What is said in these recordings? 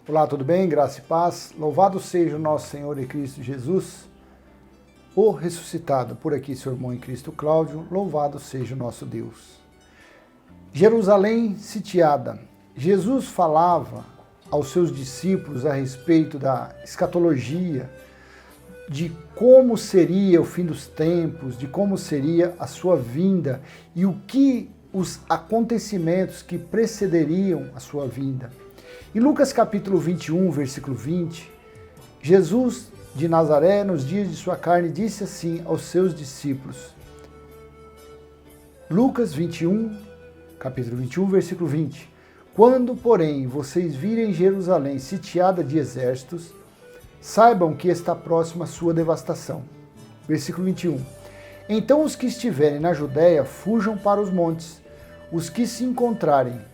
Olá, tudo bem? Graça e paz. Louvado seja o nosso Senhor e Cristo Jesus, o ressuscitado. Por aqui, seu irmão em Cristo Cláudio, louvado seja o nosso Deus. Jerusalém sitiada. Jesus falava aos seus discípulos a respeito da escatologia, de como seria o fim dos tempos, de como seria a sua vinda e o que os acontecimentos que precederiam a sua vinda. Em Lucas capítulo 21, versículo 20, Jesus de Nazaré, nos dias de sua carne, disse assim aos seus discípulos. Lucas 21, capítulo 21, versículo 20. Quando, porém, vocês virem Jerusalém sitiada de exércitos, saibam que está próxima a sua devastação. Versículo 21. Então os que estiverem na Judéia fujam para os montes, os que se encontrarem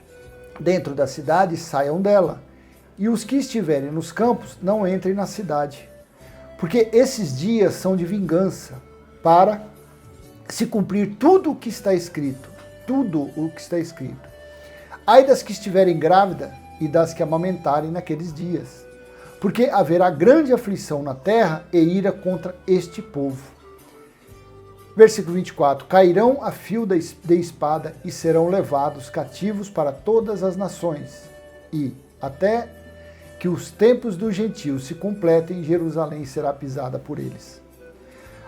dentro da cidade saiam dela, e os que estiverem nos campos não entrem na cidade. Porque esses dias são de vingança, para se cumprir tudo o que está escrito. Tudo o que está escrito. Ai das que estiverem grávidas e das que amamentarem naqueles dias. Porque haverá grande aflição na terra e ira contra este povo. Versículo 24. Cairão a fio de espada e serão levados cativos para todas as nações. E, até que os tempos dos gentios se completem, Jerusalém será pisada por eles.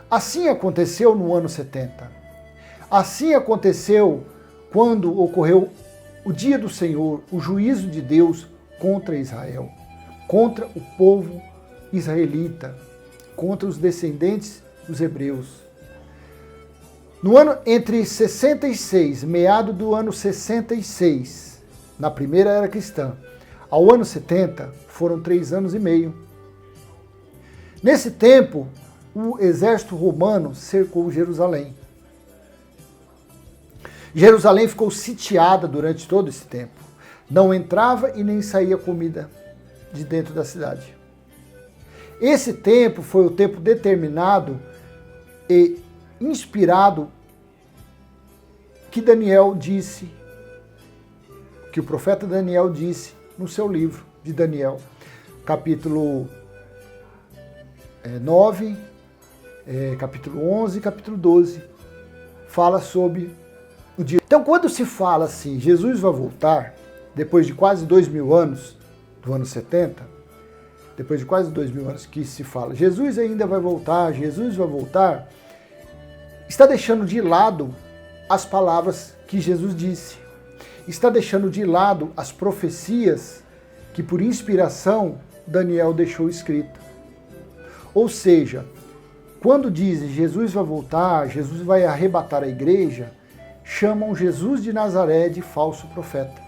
Assim aconteceu no ano 70. Assim aconteceu quando ocorreu o dia do Senhor, o juízo de Deus contra Israel, contra o povo israelita, contra os descendentes dos hebreus. No ano entre 66, meado do ano 66, na primeira era cristã, ao ano 70, foram 3 anos e meio. Nesse tempo, o exército romano cercou Jerusalém. Jerusalém ficou sitiada durante todo esse tempo. Não entrava e nem saía comida de dentro da cidade. Esse tempo foi o tempo determinado e inspirado que Daniel disse, que o profeta Daniel disse no seu livro de Daniel, capítulo 9, capítulo 11 e capítulo 12, fala sobre o dia. Então, quando se fala assim, Jesus vai voltar, depois de quase 2000 anos, do ano 70, depois de quase 2000 anos que se fala, Jesus ainda vai voltar, Jesus vai voltar, está deixando de lado as palavras que Jesus disse. Está deixando de lado as profecias que, por inspiração, Daniel deixou escrita. Ou seja, quando dizem Jesus vai voltar, Jesus vai arrebatar a igreja, chamam Jesus de Nazaré de falso profeta.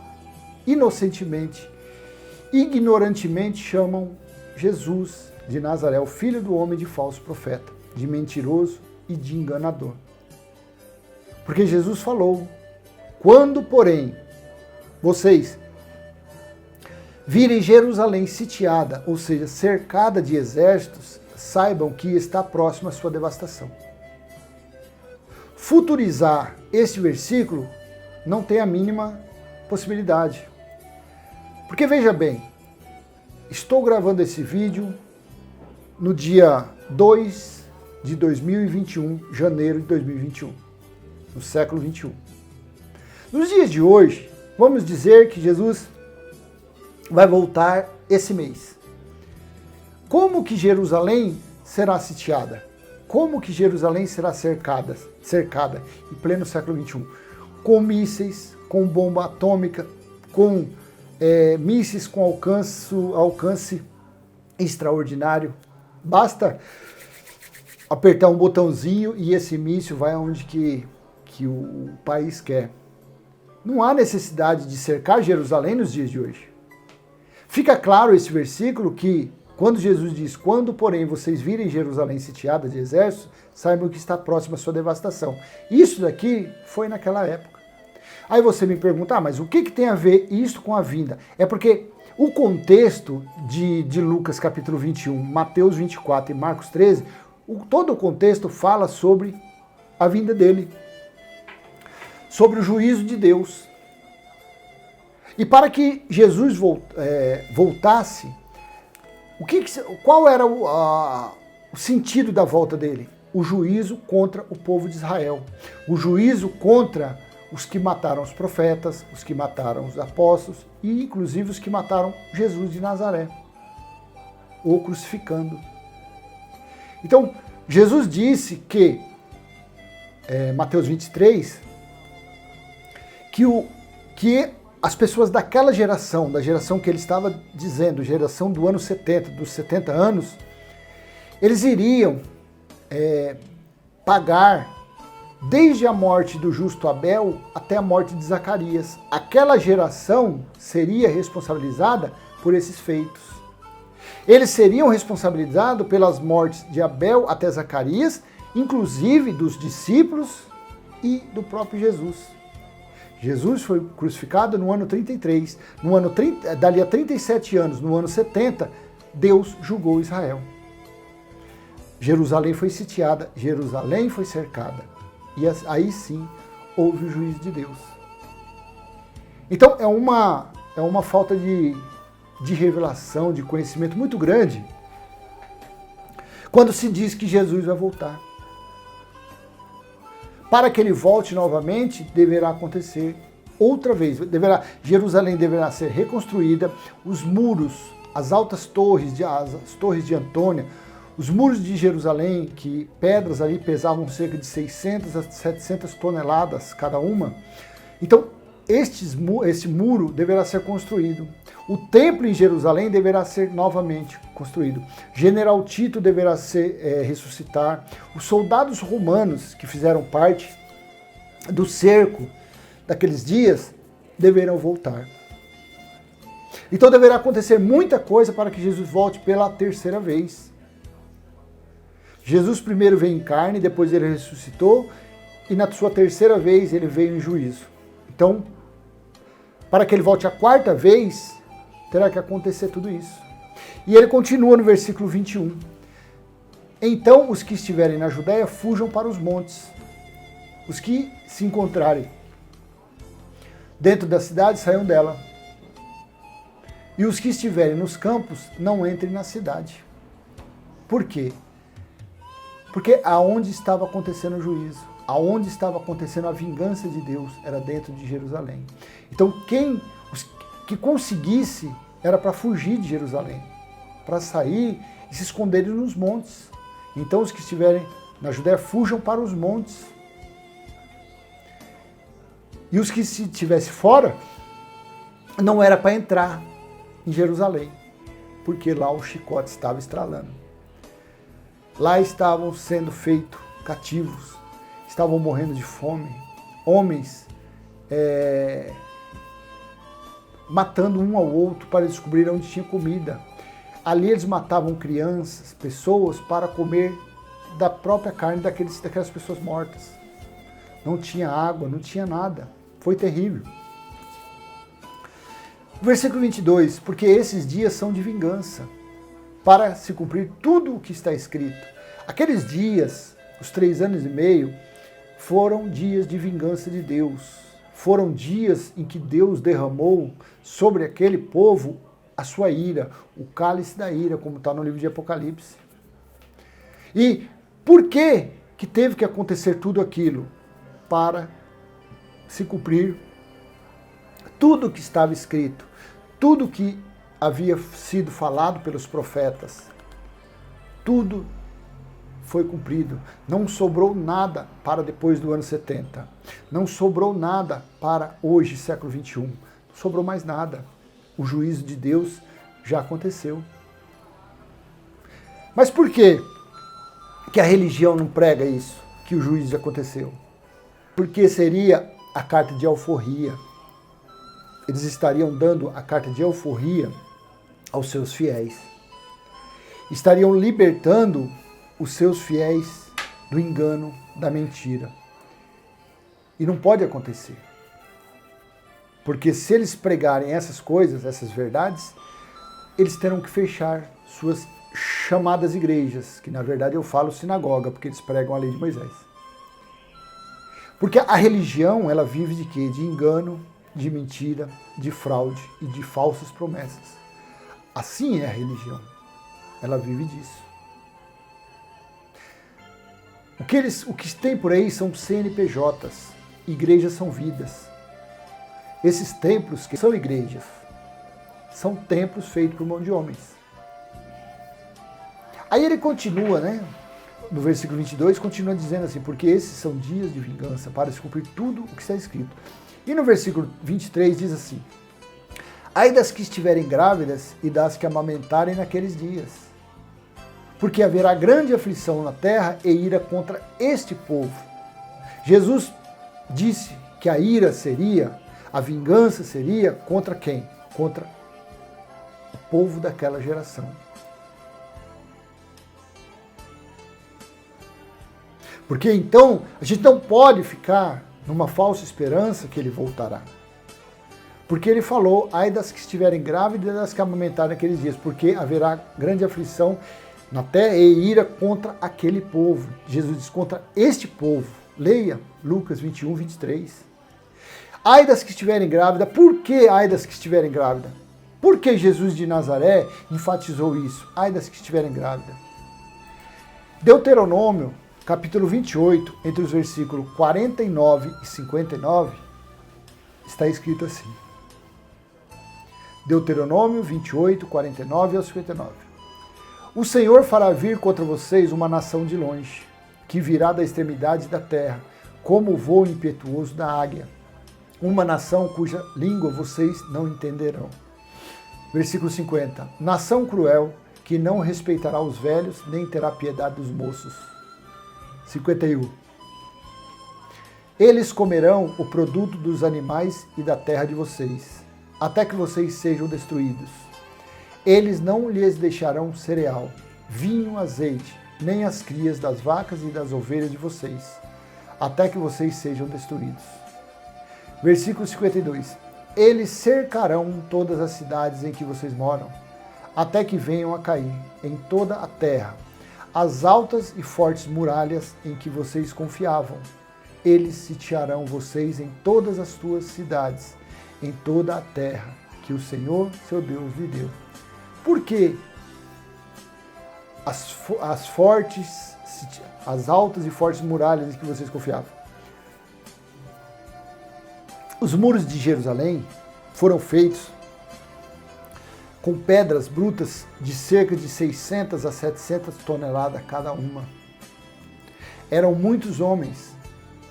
Inocentemente, ignorantemente chamam Jesus de Nazaré, o filho do homem, de falso profeta, de mentiroso e de enganador. Porque Jesus falou, quando, porém, vocês virem Jerusalém sitiada, ou seja, cercada de exércitos, saibam que está próxima a sua devastação. Futurizar este versículo não tem a mínima possibilidade. Porque veja bem, estou gravando esse vídeo no dia 2 de 2021, janeiro de 2021, no século 21. Nos dias de hoje, vamos dizer que Jesus vai voltar esse mês. Como que Jerusalém será sitiada? Como que Jerusalém será cercada em pleno século 21? Com mísseis, com bomba atômica, com mísseis com alcance extraordinário. Basta apertar um botãozinho e esse míssil vai aonde que o país quer. Não há necessidade de cercar Jerusalém nos dias de hoje. Fica claro esse versículo que, quando Jesus diz, quando, porém, vocês virem Jerusalém sitiada de exércitos, saibam que está próxima a sua devastação. Isso daqui foi naquela época. Aí você me pergunta, mas o que tem a ver isso com a vinda? É porque o contexto de Lucas capítulo 21, Mateus 24 e Marcos 13, todo o contexto fala sobre a vinda dele, sobre o juízo de Deus. E para que Jesus voltasse, qual era o sentido da volta dele? O juízo contra o povo de Israel. O juízo contra os que mataram os profetas, os que mataram os apóstolos e inclusive os que mataram Jesus de Nazaré, ou crucificando. Então, Jesus disse que, Mateus 23, que as pessoas daquela geração, da geração que ele estava dizendo, geração do ano 70, dos 70 anos, eles iriam pagar desde a morte do justo Abel até a morte de Zacarias. Aquela geração seria responsabilizada por esses feitos. Eles seriam responsabilizados pelas mortes de Abel até Zacarias, inclusive dos discípulos e do próprio Jesus. Jesus foi crucificado no ano 33. Dali a 37 anos, no ano 70, Deus julgou Israel. Jerusalém foi sitiada, Jerusalém foi cercada. E aí sim houve o juízo de Deus. Então é uma falta de revelação, de conhecimento muito grande quando se diz que Jesus vai voltar. Para que ele volte novamente, deverá acontecer outra vez. Jerusalém deverá ser reconstruída, os muros, as altas torres, as torres de Antônia, os muros de Jerusalém, que pedras ali pesavam cerca de 600 a 700 toneladas cada uma. Então, este muro deverá ser construído. O templo em Jerusalém deverá ser novamente construído. General Tito deverá ressuscitar. Os soldados romanos que fizeram parte do cerco daqueles dias deverão voltar. Então deverá acontecer muita coisa para que Jesus volte pela terceira vez. Jesus primeiro veio em carne, depois ele ressuscitou e na sua terceira vez ele veio em juízo. Então, para que ele volte a quarta vez, terá que acontecer tudo isso. E ele continua no versículo 21. Então os que estiverem na Judéia fujam para os montes. Os que se encontrarem dentro da cidade saiam dela. E os que estiverem nos campos não entrem na cidade. Por quê? Porque aonde estava acontecendo o juízo, aonde estava acontecendo a vingança de Deus, era dentro de Jerusalém. Então os que conseguisse era para fugir de Jerusalém, para sair e se esconderem nos montes. Então os que estiverem na Judéia fujam para os montes. E os que se estivessem fora, não era para entrar em Jerusalém, porque lá o chicote estava estralando. Lá estavam sendo feitos cativos, estavam morrendo de fome, homens matando um ao outro para descobrir onde tinha comida. Ali eles matavam crianças, pessoas, para comer da própria carne daquelas pessoas mortas. Não tinha água, não tinha nada. Foi terrível. Versículo 22, porque esses dias são de vingança, para se cumprir tudo o que está escrito. Aqueles dias, os 3 anos e meio, foram dias de vingança de Deus. Foram dias em que Deus derramou sobre aquele povo a sua ira, o cálice da ira, como está no livro de Apocalipse. E por que teve que acontecer tudo aquilo? Para se cumprir tudo o que estava escrito, tudo que havia sido falado pelos profetas, tudo foi cumprido. Não sobrou nada para depois do ano 70. Não sobrou nada para hoje, século 21. Não sobrou mais nada. O juízo de Deus já aconteceu. Mas por que a religião não prega isso, que o juízo já aconteceu? Porque seria a carta de alforria. Eles estariam dando a carta de alforria aos seus fiéis. Estariam libertando os seus fiéis do engano, da mentira. E não pode acontecer. Porque se eles pregarem essas coisas, essas verdades, eles terão que fechar suas chamadas igrejas, que na verdade eu falo sinagoga, porque eles pregam a lei de Moisés. Porque a religião, ela vive de quê? De engano, de mentira, de fraude e de falsas promessas. Assim é a religião. Ela vive disso. O que tem por aí são CNPJs, igrejas são vidas. Esses templos que são igrejas, são templos feitos por mão de homens. Aí ele continua, né? No versículo 22, continua dizendo assim, porque esses são dias de vingança, para se cumprir tudo o que está escrito. E no versículo 23 diz assim, ai das que estiverem grávidas e das que amamentarem naqueles dias, porque haverá grande aflição na terra e ira contra este povo. Jesus disse que a ira seria, a vingança seria contra quem? Contra o povo daquela geração. Porque então a gente não pode ficar numa falsa esperança que ele voltará. Porque ele falou, ai das que estiverem grávidas e das que amamentarem naqueles dias, porque haverá grande aflição na terra e ira contra aquele povo. Jesus diz contra este povo. Leia Lucas 21, 23. Ai das que estiverem grávidas. Por que ai das que estiverem grávidas? Por que Jesus de Nazaré enfatizou isso? Ai das que estiverem grávidas. Deuteronômio, capítulo 28, entre os versículos 49 e 59, está escrito assim. Deuteronômio 28, 49 ao 59. O Senhor fará vir contra vocês uma nação de longe, que virá da extremidade da terra, como o voo impetuoso da águia. Uma nação cuja língua vocês não entenderão. Versículo 50. Nação cruel, que não respeitará os velhos, nem terá piedade dos moços. 51. Eles comerão o produto dos animais e da terra de vocês, até que vocês sejam destruídos. Eles não lhes deixarão cereal, vinho, azeite, nem as crias das vacas e das ovelhas de vocês, até que vocês sejam destruídos. Versículo 52. Eles cercarão todas as cidades em que vocês moram, até que venham a cair em toda a terra as altas e fortes muralhas em que vocês confiavam. Eles sitiarão vocês em todas as suas cidades, em toda a terra que o Senhor, seu Deus, lhe deu. Por que as altas e fortes muralhas em que vocês confiavam? Os muros de Jerusalém foram feitos com pedras brutas de cerca de 600 a 700 toneladas cada uma. Eram muitos homens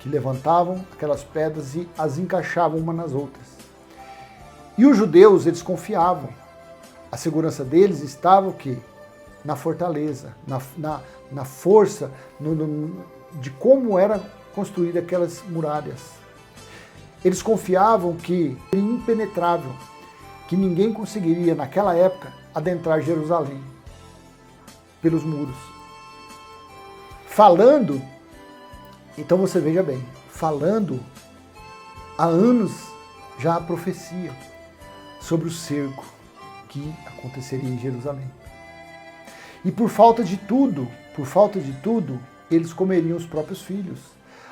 que levantavam aquelas pedras e as encaixavam umas nas outras. E os judeus, eles confiavam. A segurança deles estava o quê? Na fortaleza, na força, de como era construída aquelas muralhas. Eles confiavam que era impenetrável, que ninguém conseguiria, naquela época, adentrar Jerusalém pelos muros. Falando, então você veja bem, falando há anos já a profecia sobre o cerco que aconteceria em Jerusalém. E por falta de tudo, eles comeriam os próprios filhos.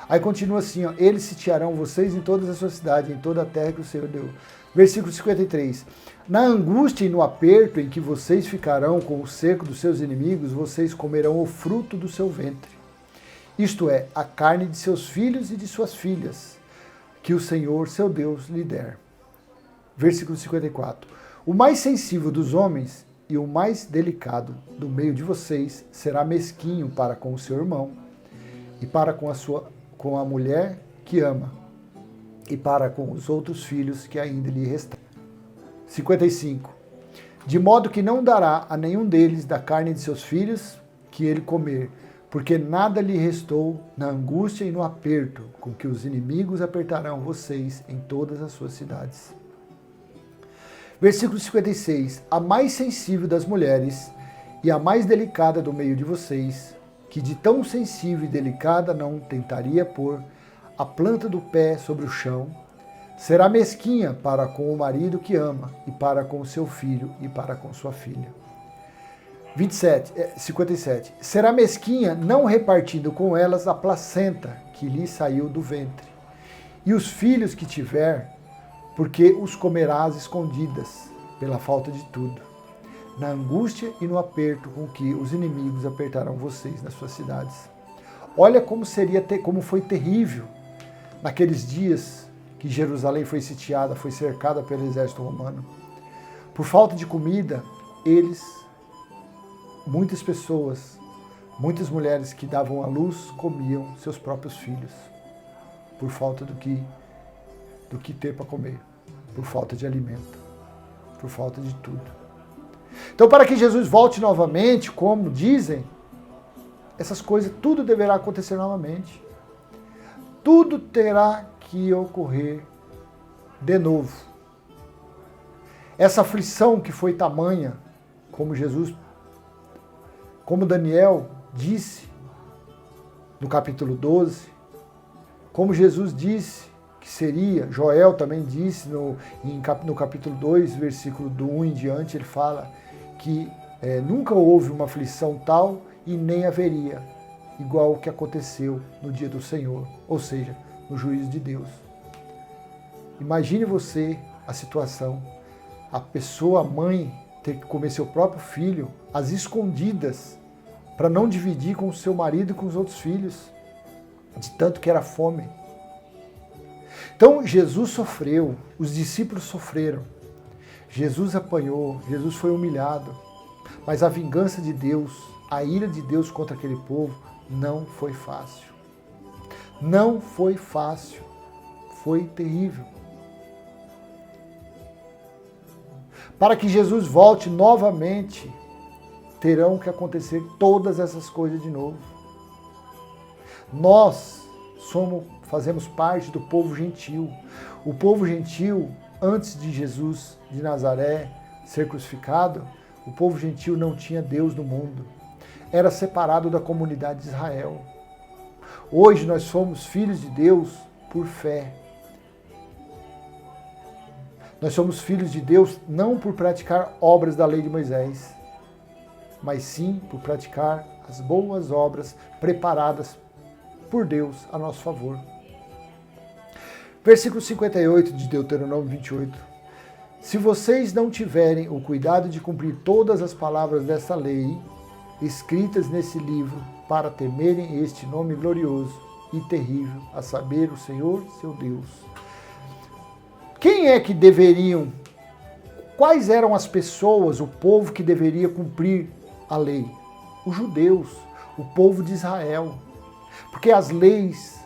Aí continua assim, ó, eles sitiarão vocês em todas as suas cidades, em toda a terra que o Senhor deu. Versículo 53. Na angústia e no aperto em que vocês ficarão com o cerco dos seus inimigos, vocês comerão o fruto do seu ventre. Isto é, a carne de seus filhos e de suas filhas, que o Senhor, seu Deus, lhe der. Versículo 54. O mais sensível dos homens e o mais delicado do meio de vocês será mesquinho para com o seu irmão e para com a mulher que ama e para com os outros filhos que ainda lhe restam. 55. De modo que não dará a nenhum deles da carne de seus filhos que ele comer, porque nada lhe restou na angústia e no aperto com que os inimigos apertarão vocês em todas as suas cidades. Versículo 56. A mais sensível das mulheres e a mais delicada do meio de vocês, que de tão sensível e delicada não tentaria pôr a planta do pé sobre o chão, será mesquinha para com o marido que ama, e para com seu filho e para com sua filha. 57. Será mesquinha não repartindo com elas a placenta que lhe saiu do ventre. E os filhos que tiver, porque os comerás escondidas, pela falta de tudo, na angústia e no aperto com que os inimigos apertarão vocês nas suas cidades. Olha como foi terrível naqueles dias que Jerusalém foi sitiada, foi cercada pelo exército romano. Por falta de comida, muitas pessoas, muitas mulheres que davam à luz comiam seus próprios filhos, por falta do que ter para comer, por falta de alimento, por falta de tudo. Então, para que Jesus volte novamente, como dizem, essas coisas, tudo deverá acontecer novamente. Tudo terá que ocorrer de novo. Essa aflição que foi tamanha, como Daniel disse no capítulo 12, como Jesus disse que seria, Joel também disse no capítulo 2, versículo do 1 em diante, ele fala que nunca houve uma aflição tal e nem haveria, igual o que aconteceu no dia do Senhor, ou seja, no juízo de Deus. Imagine você a situação, a pessoa, a mãe, ter que comer seu próprio filho às escondidas, para não dividir com o seu marido e com os outros filhos, de tanto que era fome. Então Jesus sofreu, os discípulos sofreram, Jesus apanhou, Jesus foi humilhado, mas a vingança de Deus, a ira de Deus contra aquele povo não foi fácil. Não foi fácil, foi terrível. Para que Jesus volte novamente, terão que acontecer todas essas coisas de novo. Nós fazemos parte do povo gentil. O povo gentil, antes de Jesus de Nazaré ser crucificado, o povo gentil não tinha Deus no mundo. Era separado da comunidade de Israel. Hoje nós somos filhos de Deus por fé. Nós somos filhos de Deus não por praticar obras da lei de Moisés, mas sim por praticar as boas obras preparadas por Deus a nosso favor. Versículo 58 de Deuteronômio 28. Se vocês não tiverem o cuidado de cumprir todas as palavras desta lei, escritas nesse livro, para temerem este nome glorioso e terrível, a saber, o Senhor, seu Deus. Quem é que deveriam, quais eram as pessoas, o povo que deveria cumprir a lei? Os judeus, o povo de Israel. Porque as leis,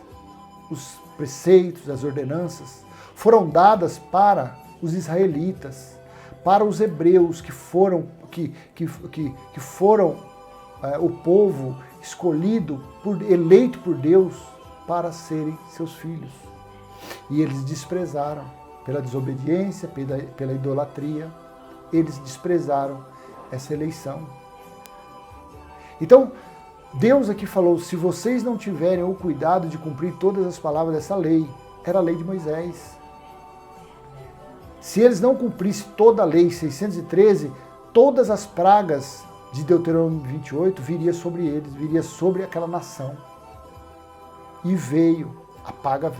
os preceitos, as ordenanças, foram dadas para os israelitas, para os hebreus que foram o povo escolhido, eleito por Deus para serem seus filhos. E eles desprezaram, pela desobediência, pela idolatria, eles desprezaram essa eleição. Então, Deus aqui falou, se vocês não tiverem o cuidado de cumprir todas as palavras dessa lei, era a lei de Moisés. Se eles não cumprissem toda a lei, 613, todas as pragas de Deuteronômio 28 viria sobre eles, viria sobre aquela nação. E veio, a praga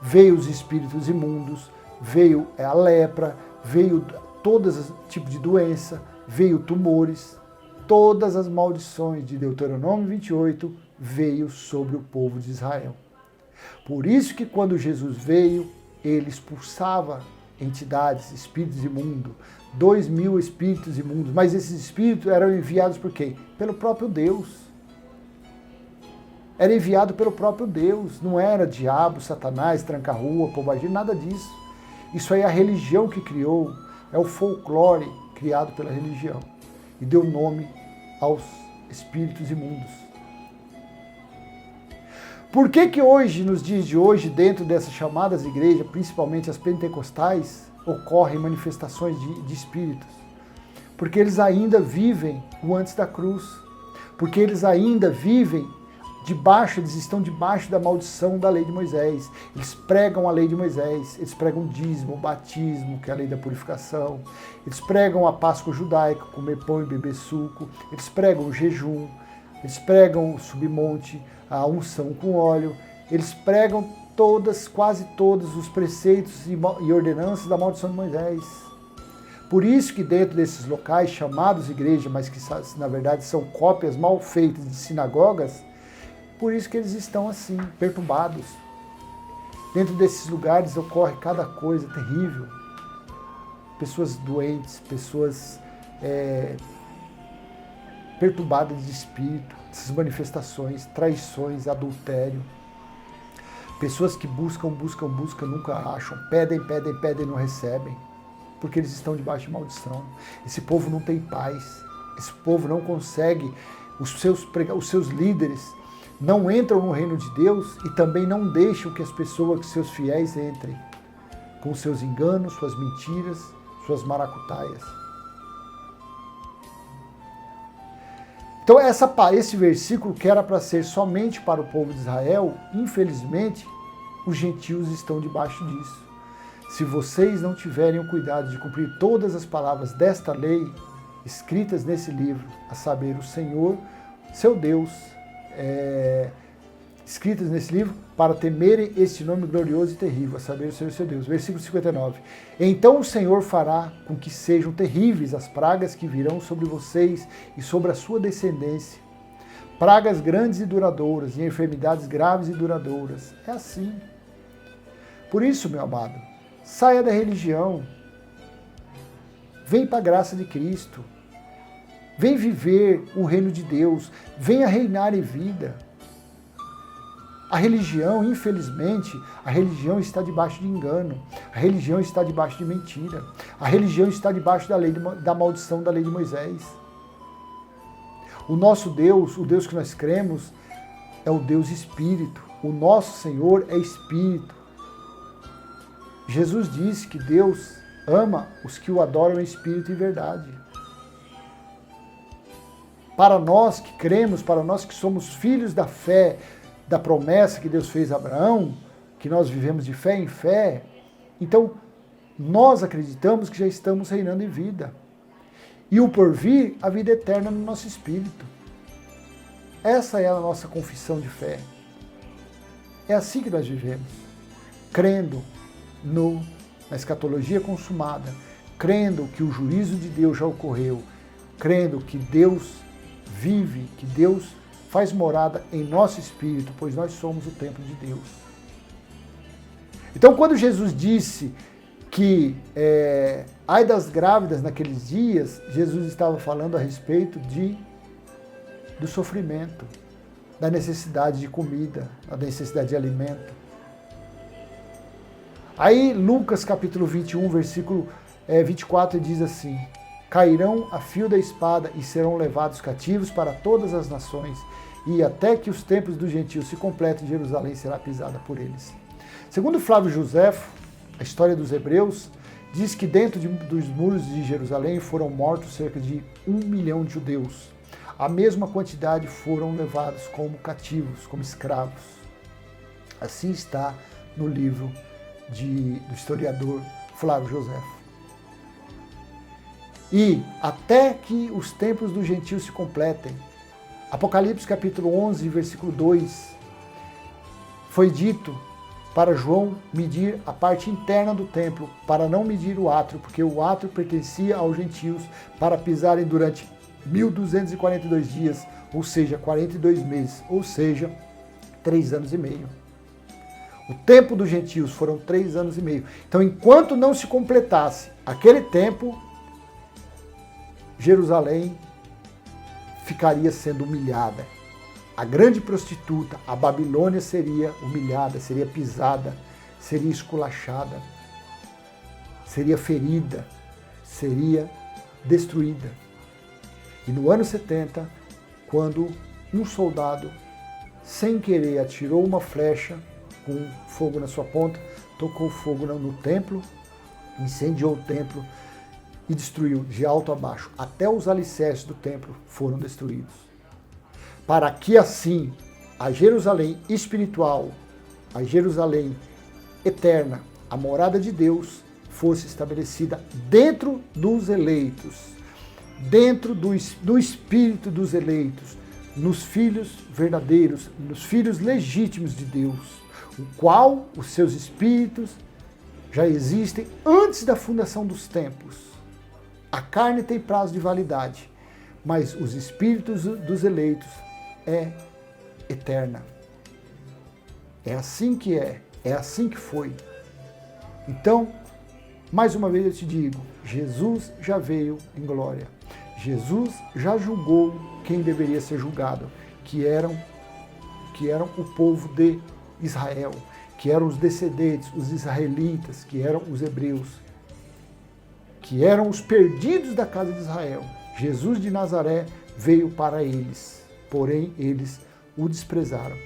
veio os espíritos imundos, veio a lepra, veio todos os tipos de doença, veio tumores, todas as maldições de Deuteronômio 28 veio sobre o povo de Israel. Por isso que quando Jesus veio, ele expulsava entidades, espíritos imundos, 2.000 espíritos imundos, mas esses espíritos eram enviados por quem? Pelo próprio Deus. Era enviado pelo próprio Deus, não era diabo, satanás, tranca-rua, pombagira, nada disso. Isso aí é a religião que criou, é o folclore criado pela religião e deu nome aos espíritos imundos. Por que hoje, nos dias de hoje, dentro dessas chamadas igrejas, principalmente as pentecostais, ocorrem manifestações de espíritos? Porque eles ainda vivem o antes da cruz. Porque eles ainda vivem eles estão debaixo da maldição da lei de Moisés. Eles pregam a lei de Moisés, eles pregam o dízimo, o batismo, que é a lei da purificação. Eles pregam a Páscoa judaica, comer pão e beber suco. Eles pregam o jejum, eles pregam o submonte, a unção com óleo. Eles pregam quase todos os preceitos e ordenanças da maldição de Moisés. Por isso que dentro desses locais chamados igreja, mas que na verdade são cópias mal feitas de sinagogas, por isso que eles estão assim, perturbados. Dentro desses lugares ocorre cada coisa terrível. Pessoas doentes, pessoas perturbadas de espírito, essas manifestações, traições, adultério. Pessoas que buscam, nunca acham, pedem, não recebem, porque eles estão debaixo de maldição. Esse povo não tem paz, esse povo não consegue, os seus líderes não entram no reino de Deus e também não deixam que as pessoas, que seus fiéis entrem, com seus enganos, suas mentiras, suas maracutaias. Então esse versículo, que era para ser somente para o povo de Israel, infelizmente, os gentios estão debaixo disso. Se vocês não tiverem o cuidado de cumprir todas as palavras desta lei, escritas nesse livro, a saber, o Senhor, seu Deus, escritas nesse livro, para temerem este nome glorioso e terrível, a saber, o Senhor, seu Deus. Versículo 59. Então o Senhor fará com que sejam terríveis as pragas que virão sobre vocês e sobre a sua descendência. Pragas grandes e duradouras, e enfermidades graves e duradouras. É assim. Por isso, meu amado, saia da religião. Vem para a graça de Cristo. Vem viver o reino de Deus. Venha reinar em vida. A religião, infelizmente, a religião está debaixo de engano. A religião está debaixo de mentira. A religião está debaixo da maldição da lei de Moisés. O nosso Deus, o Deus que nós cremos, é o Deus Espírito. O nosso Senhor é Espírito. Jesus disse que Deus ama os que o adoram em espírito e verdade. Para nós que cremos, para nós que somos filhos da fé, da promessa que Deus fez a Abraão, que nós vivemos de fé em fé, então nós acreditamos que já estamos reinando em vida. E o porvir, a vida eterna no nosso espírito. Essa é a nossa confissão de fé. É assim que nós vivemos, crendo na escatologia consumada, crendo que o juízo de Deus já ocorreu, crendo que Deus vive, que Deus faz morada em nosso espírito, pois nós somos o templo de Deus. Então, quando Jesus disse que ai das grávidas naqueles dias, Jesus estava falando a respeito do sofrimento, da necessidade de comida, da necessidade de alimento. Aí Lucas capítulo 21, versículo 24 diz assim: cairão a fio da espada e serão levados cativos para todas as nações, e até que os templos dos gentios se completem, Jerusalém será pisada por eles. Segundo Flávio Joséfo, a história dos hebreus, diz que dentro dos muros de Jerusalém foram mortos cerca de 1 milhão de judeus. A mesma quantidade foram levados como cativos, como escravos. Assim está no livro do historiador Flávio Joséfo. E até que os templos dos gentios se completem. Apocalipse capítulo 11, versículo 2, foi dito para João medir a parte interna do templo, para não medir o átrio, porque o átrio pertencia aos gentios, para pisarem durante 1242 dias, ou seja, 42 meses, ou seja, 3 anos e meio. O tempo dos gentios foram 3 anos e meio. Então, enquanto não se completasse aquele tempo, Jerusalém ficaria sendo humilhada. A grande prostituta, a Babilônia, seria humilhada, seria pisada, seria esculachada, seria ferida, seria destruída. E no ano 70, quando um soldado, sem querer, atirou uma flecha com fogo na sua ponta, tocou fogo no templo, incendiou o templo e destruiu de alto a baixo. Até os alicerces do templo foram destruídos. Para que assim a Jerusalém espiritual, a Jerusalém eterna, a morada de Deus, fosse estabelecida dentro dos eleitos, dentro do espírito dos eleitos, nos filhos verdadeiros, nos filhos legítimos de Deus. o qual os seus espíritos já existem antes da fundação dos tempos. A carne tem prazo de validade, mas os espíritos dos eleitos é eterna. É assim que é assim que foi. Então, mais uma vez eu te digo, Jesus já veio em glória. Jesus já julgou quem deveria ser julgado, que eram o povo de Israel, que eram os descendentes, os israelitas, que eram os hebreus, que eram os perdidos da casa de Israel. Jesus de Nazaré veio para eles, porém eles o desprezaram.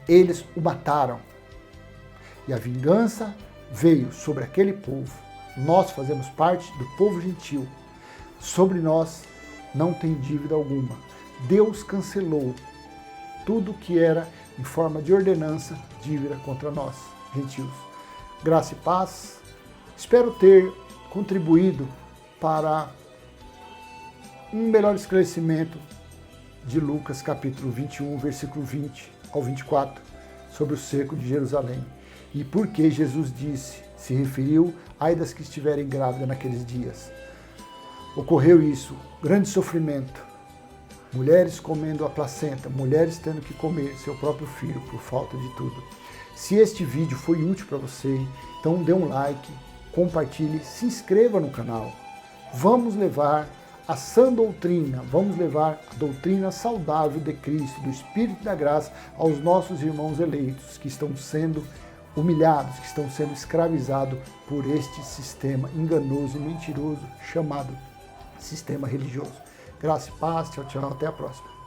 Eles o mataram. E a vingança veio sobre aquele povo. Nós fazemos parte do povo gentil. Sobre nós não tem dívida alguma. Deus cancelou tudo que era em forma de ordenança, dívida contra nós, gentios. Graça e paz. Espero ter contribuído para um melhor esclarecimento de Lucas capítulo 21, versículo 20 ao 24, sobre o cerco de Jerusalém. E por que Jesus se referiu ai das que estiverem grávidas naqueles dias. Ocorreu isso, grande sofrimento, mulheres comendo a placenta, mulheres tendo que comer seu próprio filho por falta de tudo. Se este vídeo foi útil para você, então dê um like, compartilhe, se inscreva no canal. Vamos levar a sã doutrina, vamos levar a doutrina saudável de Cristo, do Espírito da Graça, aos nossos irmãos eleitos que estão sendo humilhados, que estão sendo escravizados por este sistema enganoso e mentiroso chamado sistema religioso. Graça e paz, tchau, tchau, até a próxima.